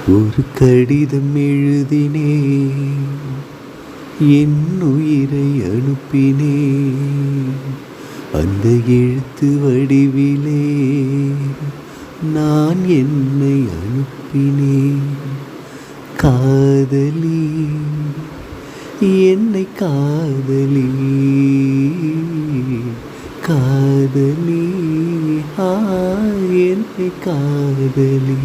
ஒரு கடிதம் எழுதினேன், என் உயிரை அனுப்பினேன். அந்த எழுத்து வடிவிலே நான் என்னை அனுப்பினேன். காதலி, என்னை காதலி, காதலி, என்னை காதலி.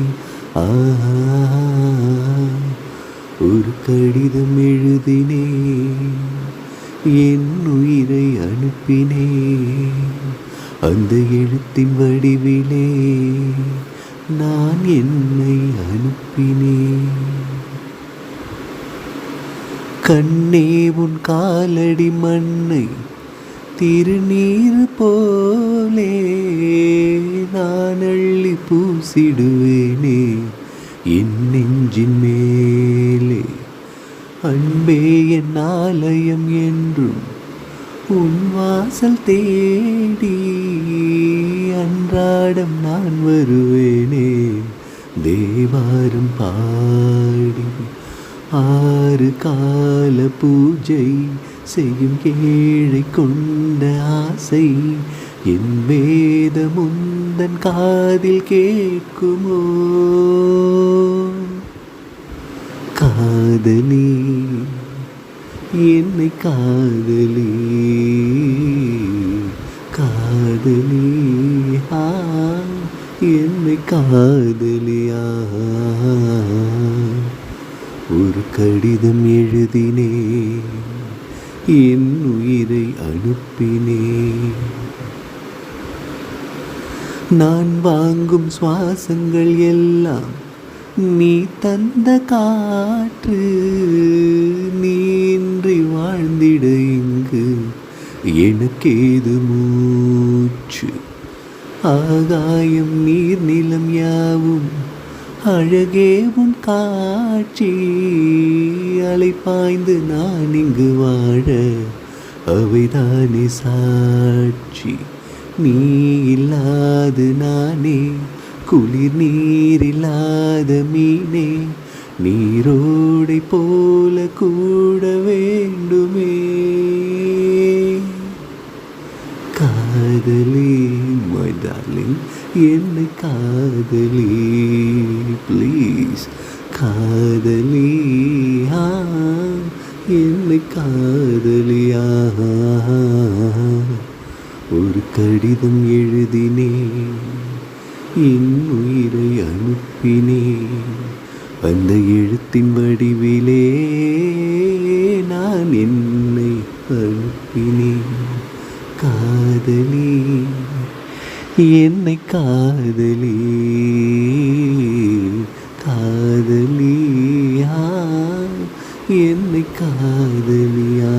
ஒரு கடிதம் எழுதினேன், என் உயிரை அனுப்பினேன். அந்த எழுத்தின் வடிவிலே நான் என்னை அனுப்பினேன். கண்ணே, உன் காலடி மண்ணை திருநீர் போலே நான் அள்ளி பூசிடுவேனே என் நெஞ்சின் மேலே. அன்பே, என் ஆலயம் என்றும் உன் வாசல் தேடி அன்றாடம் நான் வருவேனே தேவாரம் பாடி. 6 கால பூஜை செய்யும் ஏழை கொண்ட ஆசை என் வேதமுந்தன் காதில் கேட்குமோ? காதலி, என்னை காதலி, காதலி, என்னை காதலியா. ஒரு கடிதம் எழுதினேன், என் உயிரை அனுப்பினேன். நான் வாங்கும் சுவாசங்கள் எல்லாம் நீ தந்த காற்று. நீன்றி வாழ்ந்திட இங்கு எனக்கேது மூச்சு. ஆகாயம் நீர் நிலம் யாவும் அழகே உன் காட்சி. அலை பாய்ந்து நான் இங்கு வாழ அவைதானே சாட்சி. நீ இல்லாது நானே குளிர் நீரில்லாத மீனே. நீரோடை போல கூட வேண்டுமே. காதலி, my darling, என்னை காதலி, ப்ளீஸ். காதலி, என்னை காதலியா. ஒரு கடிதம் எழுதினேன், என் உயிரை அனுப்பினேன். அந்த எழுத்தின் வடிவிலே நான் என்னை அனுப்பினேன். காதலி, என்னை காதலி, காதலி, என்னை காதலியா.